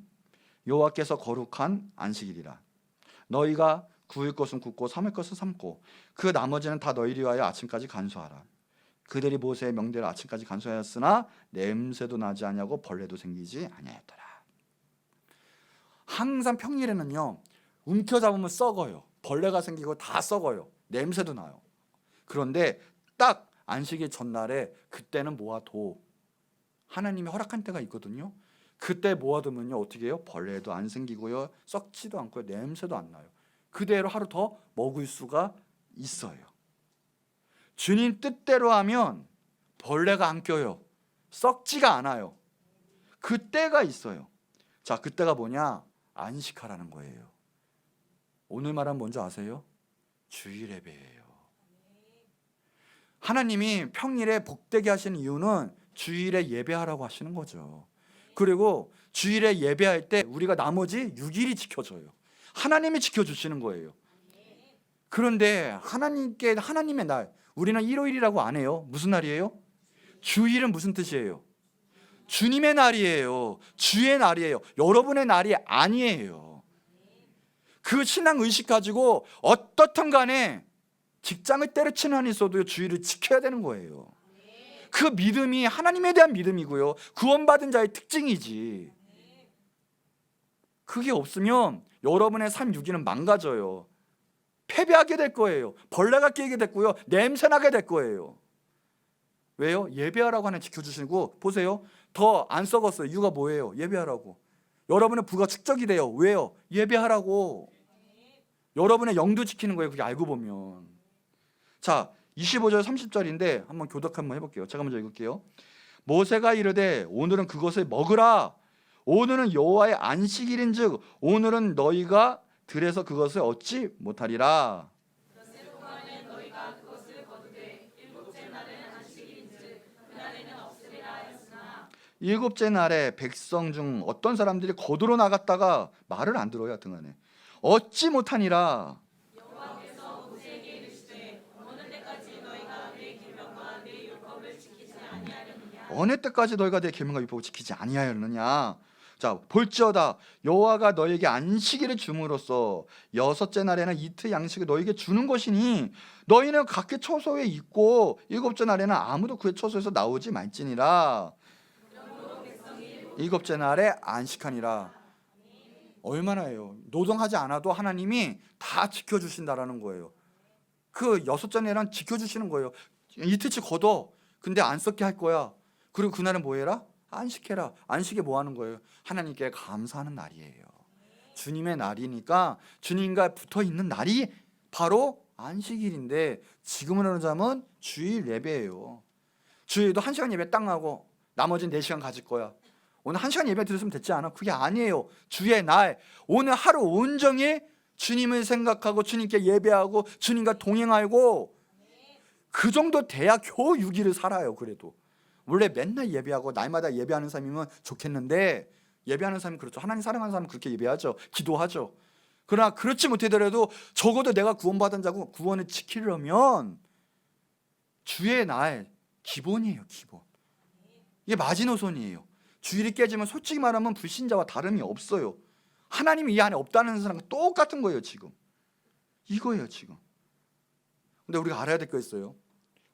여호와께서 거룩한 안식일이라. 너희가 구울 것은 굽고 삶을 것은 삶고 그 나머지는 다 너희를 위하여 아침까지 간수하라. 그들이 모세의 명대로 아침까지 간수하였으나 냄새도 나지 아니하고 벌레도 생기지 아니하였더라. 항상 평일에는요, 움켜잡으면 썩어요. 벌레가 생기고 다 썩어요. 냄새도 나요. 그런데 딱 안식일 전날에 그때는 모아둬. 하나님이 허락한 때가 있거든요. 그때 모아두면요, 어떻게 해요? 벌레도 안 생기고요, 썩지도 않고요, 냄새도 안 나요. 그대로 하루 더 먹을 수가 있어요. 주님 뜻대로 하면 벌레가 안 껴요. 썩지가 않아요. 그 때가 있어요. 자, 그 때가 뭐냐? 안식하라는 거예요. 오늘 말하면 뭔지 아세요? 주일 예배예요. 하나님이 평일에 복되게 하시는 이유는 주일에 예배하라고 하시는 거죠. 그리고 주일에 예배할 때 우리가 나머지 6일이 지켜져요. 하나님이 지켜주시는 거예요. 그런데 하나님의 날, 우리는 일요일이라고 안 해요. 무슨 날이에요? 주일은 무슨 뜻이에요? 주님의 날이에요. 주의 날이에요. 여러분의 날이 아니에요. 그 신앙 의식 가지고 어떻든 간에 직장을 때려치는 한이 있어도 주일을 지켜야 되는 거예요. 그 믿음이 하나님에 대한 믿음이고요, 구원받은 자의 특징이지. 그게 없으면 여러분의 삶 6일은 망가져요. 패배하게 될 거예요. 벌레가 끼게 됐고요, 냄새나게 될 거예요. 왜요? 예배하라고 하나 지켜주시고, 보세요, 더 안 썩었어요. 이유가 뭐예요? 예배하라고. 여러분의 부가 축적이 돼요. 왜요? 예배하라고. 여러분의 영도 지키는 거예요. 그게 알고 보면. 자, 25절 30절인데 한번 교독 한번 해볼게요. 제가 먼저 읽을게요. 모세가 이르되 오늘은 그것을 먹으라. 오늘은 여호와의 안식일인즉 오늘은 너희가 들에서 그것을 얻지 못하리라. 일곱째 날에 백성 중 어떤 사람들이 거두러 나갔다가 말을 안 들어요. 등안에 얻지 못하니라. 어느 때까지 너희가 내 계명과 율법을 지키지 아니하였느냐. 자, 볼지어다 여호와가 너에게 안식일을 줌으로써 여섯째 날에는 이틀 양식을 너에게 주는 것이니 너희는 각기 처소에 있고 일곱째 날에는 아무도 그의 처소에서 나오지 말지니라. 일곱째 날에 안식하니라. 얼마나 해요? 노동하지 않아도 하나님이 다 지켜주신다라는 거예요. 그 여섯째 날은 지켜주시는 거예요. 이틀치 걷어. 근데 안 썩게 할 거야. 그리고 그날은 뭐 해라? 안식해라. 안식에 뭐 하는 거예요? 하나님께 감사하는 날이에요. 주님의 날이니까 주님과 붙어 있는 날이 바로 안식일인데, 지금은 하자면 주일 예배예요. 주일도 1시간 예배 딱 나고 나머지는 4시간 가질 거야. 오늘 1시간 예배 드렸으면 됐지 않아? 그게 아니에요. 주의 날, 오늘 하루 온종일 주님을 생각하고 주님께 예배하고 주님과 동행하고, 그 정도 돼야 겨우 6일을 살아요. 그래도 원래 맨날 예배하고 날마다 예배하는 사람이면 좋겠는데, 예배하는 사람이 그렇죠. 하나님 사랑하는 사람은 그렇게 예배하죠. 기도하죠. 그러나 그렇지 못하더라도 적어도 내가 구원받은 자고 구원을 지키려면 주의 날 기본이에요. 기본. 이게 마지노선이에요. 주일이 깨지면 솔직히 말하면 불신자와 다름이 없어요. 하나님이 이 안에 없다는 사람과 똑같은 거예요. 지금 이거예요. 지금. 근데 우리가 알아야 될 거 있어요.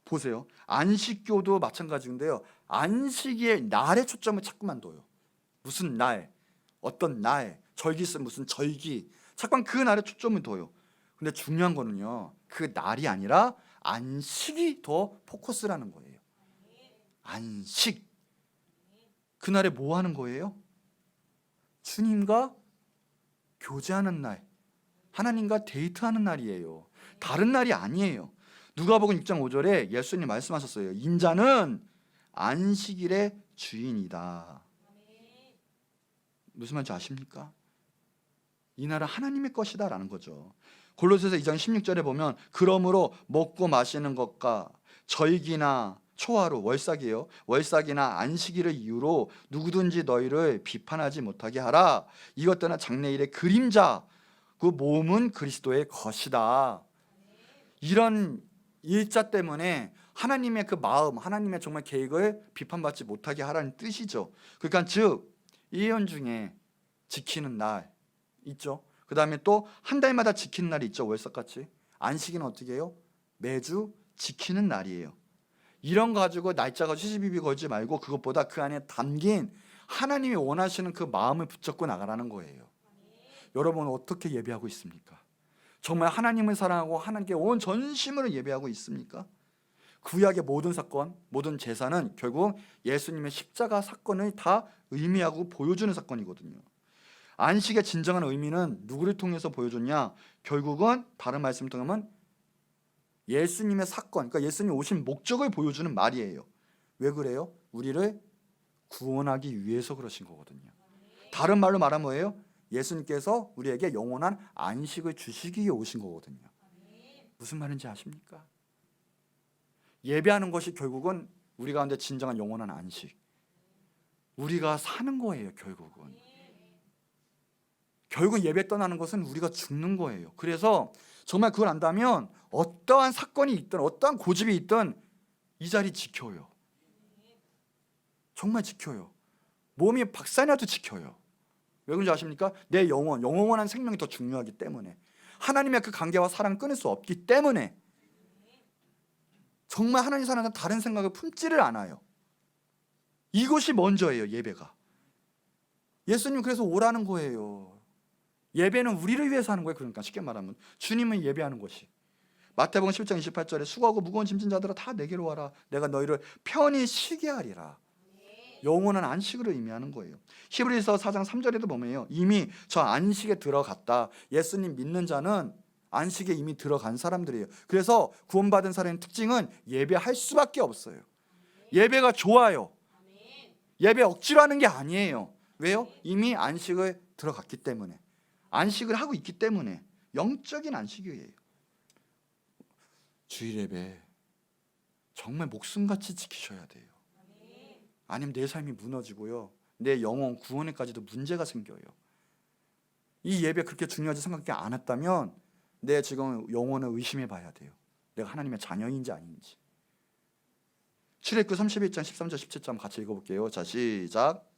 보세요. 안식교도 마찬가지인데요, 안식일 날에 초점을 자꾸만 둬요. 무슨 날, 어떤 날, 절기 있으면 무슨 절기, 자꾸만 그 날에 초점을 둬요. 근데 중요한 거는요, 그 날이 아니라 안식이 더 포커스라는 거예요. 안식. 그날에 뭐 하는 거예요? 주님과 교제하는 날, 하나님과 데이트하는 날이에요. 다른 날이 아니에요. 누가복음 6장 5절에 예수님 말씀하셨어요. 인자는 안식일의 주인이다. 무슨 말인지 아십니까? 이 날은 하나님의 것이다 라는 거죠. 골로새서 2장 16절에 보면 그러므로 먹고 마시는 것과 절기나 초하루, 월삭이에요. 월삭이나 안식일을 이유로 누구든지 너희를 비판하지 못하게 하라. 이것들은 장래일의 그림자, 그 몸은 그리스도의 것이다. 이런 일자 때문에 하나님의 그 마음, 하나님의 정말 계획을 비판받지 못하게 하라는 뜻이죠. 그러니까 즉 1년 중에 지키는 날 있죠. 그 다음에 또 한 달마다 지키는 날이 있죠. 월삭같이. 안식일은 어떻게 해요? 매주 지키는 날이에요. 이런 거 가지고 날짜가 시시비비 걸지 말고 그것보다 그 안에 담긴 하나님이 원하시는 그 마음을 붙잡고 나가라는 거예요. 여러분 어떻게 예배하고 있습니까? 정말 하나님을 사랑하고 하나님께 온 전심으로 예배하고 있습니까? 구약의 모든 사건, 모든 제사는 결국 예수님의 십자가 사건을 다 의미하고 보여주는 사건이거든요. 안식의 진정한 의미는 누구를 통해서 보여줬냐? 결국은 다른 말씀 통하면 예수님의 사건, 그러니까 예수님 오신 목적을 보여주는 말이에요. 왜 그래요? 우리를 구원하기 위해서 그러신 거거든요. 다른 말로 말하면 뭐예요? 예수님께서 우리에게 영원한 안식을 주시기 위해 오신 거거든요. 무슨 말인지 아십니까? 예배하는 것이 결국은 우리 가운데 진정한 영원한 안식, 우리가 사는 거예요. 결국은 예배 떠나는 것은 우리가 죽는 거예요. 그래서 정말 그걸 안다면 어떠한 사건이 있든 어떠한 고집이 있든 이 자리 지켜요. 정말 지켜요. 몸이 박살나도 지켜요. 왜 그런지 아십니까? 내 영원한 생명이 더 중요하기 때문에, 하나님의 그 관계와 사랑을 끊을 수 없기 때문에 정말 하나님 사랑은 다른 생각을 품지를 않아요. 이것이 먼저예요. 예배가. 예수님 그래서 오라는 거예요. 예배는 우리를 위해서 하는 거예요. 그러니까 쉽게 말하면 주님을 예배하는 것이. 마태복음 10장 28절에 수고하고 무거운 짐진 자들아 다 내게로 와라. 내가 너희를 편히 쉬게 하리라. 영원한 안식을 의미하는 거예요. 히브리서 4장 3절에도 보면요, 이미 저 안식에 들어갔다. 예수님 믿는 자는 안식에 이미 들어간 사람들이에요. 그래서 구원받은 사람의 특징은 예배할 수밖에 없어요. 예배가 좋아요. 예배 억지로 하는 게 아니에요. 왜요? 이미 안식을 들어갔기 때문에, 안식을 하고 있기 때문에 영적인 안식이에요. 주일 예배 정말 목숨같이 지키셔야 돼요. 아니면 내 삶이 무너지고요, 내 영혼 구원에까지도 문제가 생겨요. 이 예배 그렇게 중요하지 생각하지 않았다면 내 지금 영혼을 의심해 봐야 돼요. 내가 하나님의 자녀인지 아닌지. 출애굽기 31장 13절 17절 같이 읽어볼게요. 자, 시작.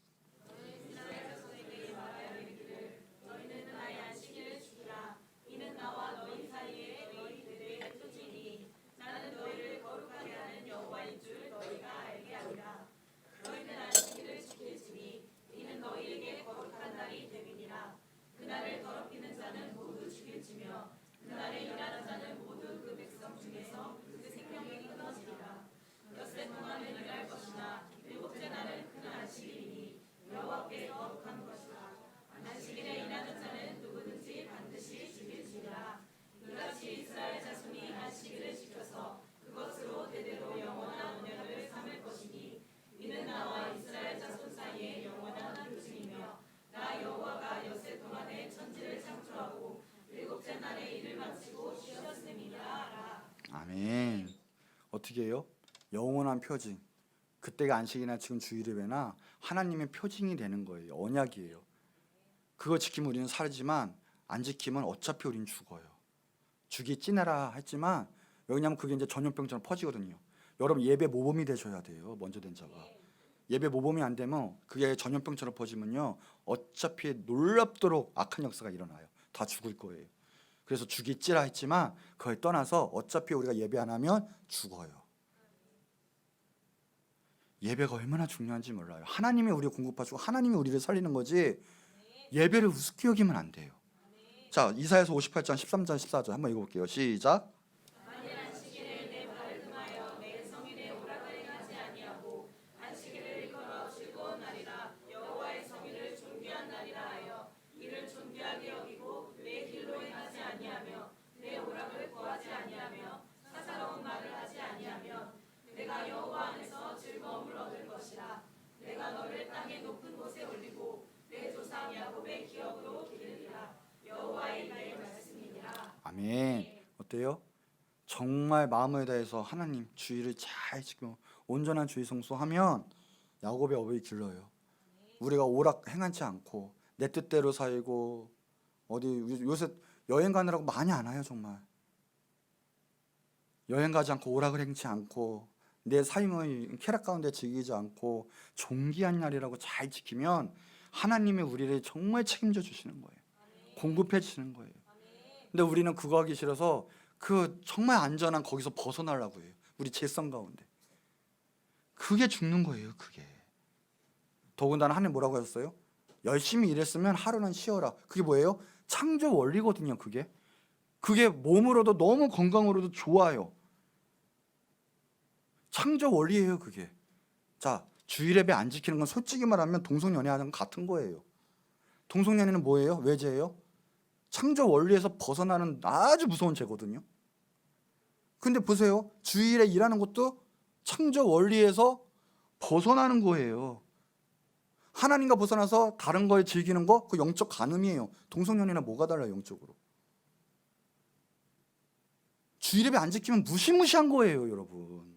아멘. 어떻게 해요? 영원한 표징. 그때가 안식이나 지금 주일예배나 하나님의 표징이 되는 거예요. 언약이에요. 그거 지키면 우리는 살지만 안 지키면 어차피 우리는 죽어요. 죽이 찌내라 했지만, 왜냐하면 그게 이제 전염병처럼 퍼지거든요. 여러분 예배 모범이 되셔야 돼요. 먼저 된 자가. 예배 모범이 안 되면 그게 전염병처럼 퍼지면요, 어차피 놀랍도록 악한 역사가 일어나요. 다 죽을 거예요. 그래서 죽이 찌라 했지만 그걸 떠나서 어차피 우리가 예배 안 하면 죽어요. 예배가 얼마나 중요한지 몰라요. 하나님이 우리를 공급하시고 하나님이 우리를 살리는 거지 예배를 우습게 여기면 안 돼요. 자, 이사야서 58장 13절 14절 한번 읽어볼게요. 시작. 아멘. 어때요? 정말 마음을 다해서 하나님 주의를 잘 지키고 온전한 주의 성수하면 야곱의 업을 길러요. 우리가 오락 행한치 않고 내 뜻대로 살고, 어디 요새 여행 가느라고 많이 안 와요. 정말 여행 가지 않고 오락을 행치 않고 내 삶의 쾌락 가운데 즐기지 않고 존귀한 날이라고 잘 지키면 하나님이 우리를 정말 책임져 주시는 거예요. 공급해 주시는 거예요. 근데 우리는 그거 하기 싫어서 그 정말 안전한 거기서 벗어나려고 해요. 우리 죄성 가운데. 그게 죽는 거예요. 그게. 더군다나 하나님 뭐라고 하셨어요? 열심히 일했으면 하루는 쉬어라. 그게 뭐예요? 창조 원리거든요. 그게 몸으로도 너무 건강으로도 좋아요. 창조 원리예요. 그게. 자, 주일예배 안 지키는 건 솔직히 말하면 동성연애하는 건 같은 거예요. 동성연애는 뭐예요? 왜 죄예요? 창조 원리에서 벗어나는 아주 무서운 죄거든요. 근데 보세요. 주일에 일하는 것도 창조 원리에서 벗어나는 거예요. 하나님과 벗어나서 다른 걸 즐기는 거, 그 영적 간음이에요. 동성연애나 뭐가 달라요, 영적으로? 주일예배 안 지키면 무시무시한 거예요, 여러분.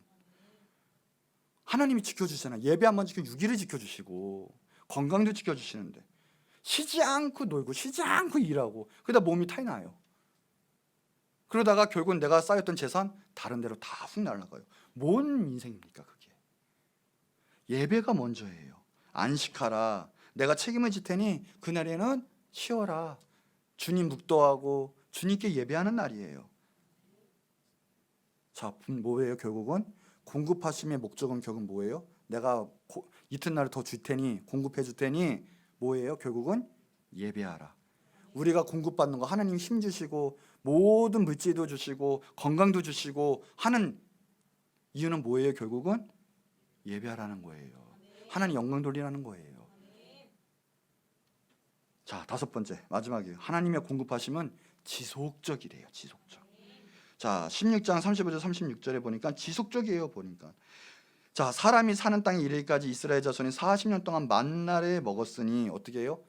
하나님이 지켜주잖아요. 예배 한 번 지키고 6일을 지켜주시고 건강도 지켜주시는데 쉬지 않고 놀고 쉬지 않고 일하고 그러다 몸이 타이 나요. 그러다가 결국은 내가 쌓였던 재산 다른 데로 다 훅 날아가요. 뭔 인생입니까 그게? 예배가 먼저예요. 안식하라. 내가 책임을 질 테니 그날에는 쉬어라. 주님 묵도하고 주님께 예배하는 날이에요. 자, 뭐예요 결국은? 공급하심의 목적은 결국 뭐예요? 내가 이튿날을 더 줄 테니 공급해 줄 테니 뭐예요? 결국은 예배하라. 우리가 공급받는 거 하나님 힘 주시고 모든 물질도 주시고 건강도 주시고 하는 이유는 뭐예요? 결국은 예배하라는 거예요. 하나님 영광 돌리라는 거예요. 자, 5번째 마지막이에요. 하나님의 공급하심은 지속적이래요. 지속적. 자, 16장 35절 36절에 보니까 지속적이에요. 보니까 자, 사람이 사는 땅에 이르기까지 이스라엘 자손이 40년 동안 만나를 먹었으니 어떻게 해요?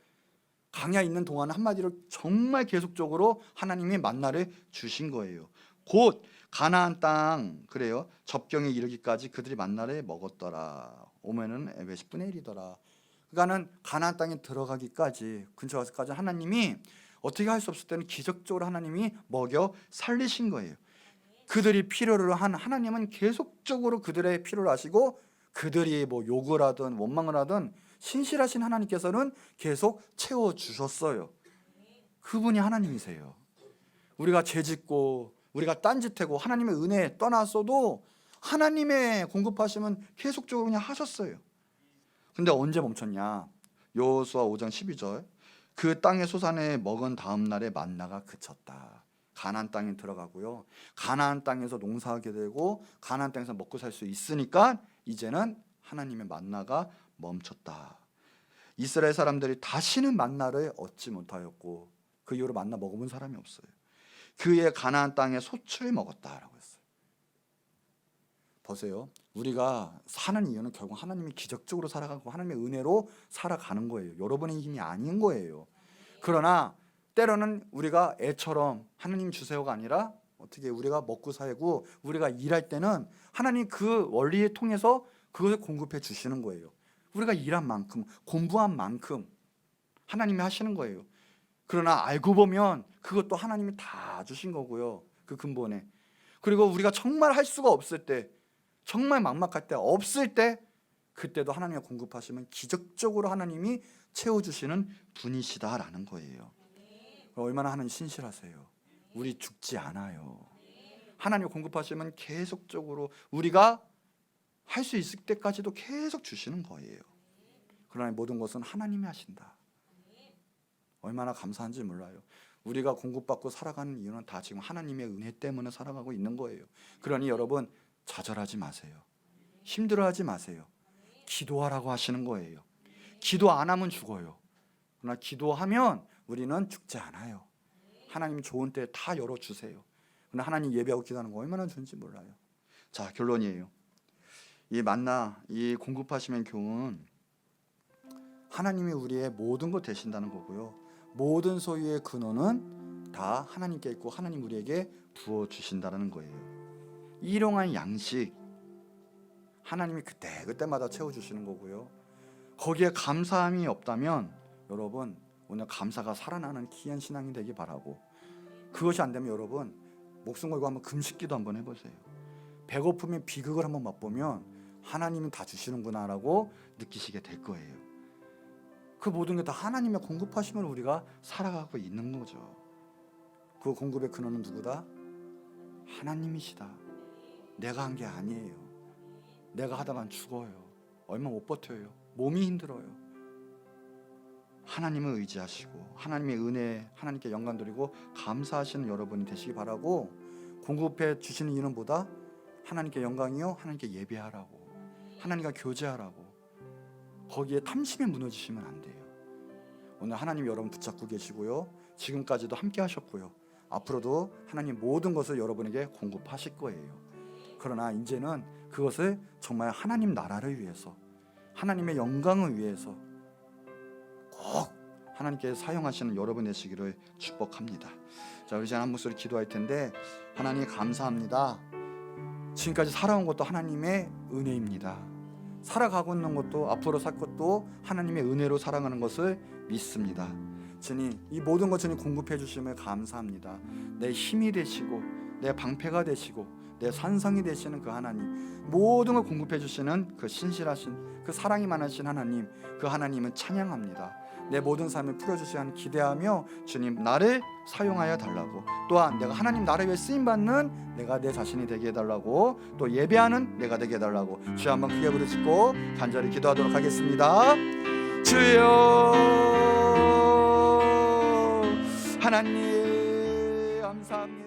광야에 있는 동안 한마디로 정말 계속적으로 하나님이 만나를 주신 거예요. 곧 가나안 땅 그래요. 접경에 이르기까지 그들이 만나를 먹었더라. 오면은 에베 10분의 1이더라. 그러니까는 가나안 땅에 들어가기까지 근처까지 하나님이 어떻게 할 수 없을 때는 기적적으로 하나님이 먹여 살리신 거예요. 그들이 필요를 한 하나님은 계속적으로 그들의 필요를 아시고 그들이 뭐 욕을 하든 원망을 하든 신실하신 하나님께서는 계속 채워주셨어요. 그분이 하나님이세요. 우리가 죄짓고 우리가 딴짓하고 하나님의 은혜에 떠났어도 하나님의 공급하심은 계속적으로 그냥 하셨어요. 근데 언제 멈췄냐? 여호수아 5장 12절 그 땅의 소산에 먹은 다음 날에 만나가 그쳤다. 가나안 땅에 들어가고요. 가나안 땅에서 농사하게 되고 가나안 땅에서 먹고 살 수 있으니까 이제는 하나님의 만나가 멈췄다. 이스라엘 사람들이 다시는 만나를 얻지 못하였고 그 이후로 만나 먹어본 사람이 없어요. 그의 가나안 땅에 소출을 먹었다라고 했어요. 보세요. 우리가 사는 이유는 결국 하나님이 기적적으로 살아가고 하나님의 은혜로 살아가는 거예요. 여러분의 힘이 아닌 거예요. 그러나 때로는 우리가 애처럼 하나님 주세요가 아니라 어떻게 우리가 먹고 살고 우리가 일할 때는 하나님 그 원리에 통해서 그것을 공급해 주시는 거예요. 우리가 일한 만큼 공부한 만큼 하나님이 하시는 거예요. 그러나 알고 보면 그것도 하나님이 다 주신 거고요. 그 근본에. 그리고 우리가 정말 할 수가 없을 때 정말 막막할 때 없을 때 그때도 하나님의 공급하시면 기적적으로 하나님이 채워주시는 분이시다라는 거예요. 얼마나 하나님 신실하세요. 우리 죽지 않아요. 하나님 공급하시면 계속적으로 우리가 할 수 있을 때까지도 계속 주시는 거예요. 그러나 모든 것은 하나님이 하신다. 얼마나 감사한지 몰라요. 우리가 공급받고 살아가는 이유는 다 지금 하나님의 은혜 때문에 살아가고 있는 거예요. 그러니 여러분 좌절하지 마세요. 힘들어하지 마세요. 기도하라고 하시는 거예요. 기도 안 하면 죽어요. 그러나 기도하면 우리는 죽지 않아요. 하나님 좋은 때 다 열어주세요. 그러나 하나님 예배하고 기도하는 거 얼마나 좋은지 몰라요. 자, 결론이에요. 이 만나, 이 공급하시면 교훈 하나님이 우리의 모든 것 되신다는 거고요. 모든 소유의 근원은 다 하나님께 있고 하나님 우리에게 부어주신다는 거예요. 일용할 양식 하나님이 그때마다 채워주시는 거고요. 거기에 감사함이 없다면 여러분 오늘 감사가 살아나는 귀한 신앙이 되기 바라고, 그것이 안 되면 여러분 목숨 걸고 한번 금식기도 한번 해보세요. 배고픔의 비극을 한번 맛보면 하나님은 다 주시는구나라고 느끼시게 될 거예요. 그 모든 게 다 하나님의 공급하심을 우리가 살아가고 있는 거죠. 그 공급의 근원은 누구다? 하나님이시다. 내가 한 게 아니에요. 내가 하다간 죽어요. 얼마 못 버텨요. 몸이 힘들어요. 하나님을 의지하시고 하나님의 은혜, 하나님께 영광 드리고 감사하시는 여러분이 되시기 바라고, 공급해 주시는 이유는 뭐다? 하나님께 영광이요, 하나님께 예배하라고, 하나님과 교제하라고. 거기에 탐심에 무너지시면 안 돼요. 오늘 하나님 여러분 붙잡고 계시고요, 지금까지도 함께 하셨고요, 앞으로도 하나님 모든 것을 여러분에게 공급하실 거예요. 그러나 이제는 그것을 정말 하나님 나라를 위해서, 하나님의 영광을 위해서 꼭 하나님께 사용하시는 여러분 되시기를 축복합니다. 자, 우리 이제 한 목소리 기도할 텐데, 하나님 감사합니다. 지금까지 살아온 것도 하나님의 은혜입니다. 살아가고 있는 것도, 앞으로 살 것도 하나님의 은혜로 살아가는 것을 믿습니다. 주님, 이 모든 것 주님 공급해 주심을 감사합니다. 내 힘이 되시고 내 방패가 되시고 내 산성이 되시는 그 하나님, 모든 걸 공급해 주시는 그 신실하신, 그 사랑이 많으신 하나님, 그 하나님은 찬양합니다. 내 모든 삶을 풀어주시야 하는 기대하며, 주님 나를 사용하여 달라고, 또한 내가 하나님 나라에 위해 쓰임받는 내가 내 자신이 되게 해달라고, 또 예배하는 내가 되게 해달라고 주여 한번 크게 부르짖고 간절히 기도하도록 하겠습니다. 주여 하나님 감사합니다.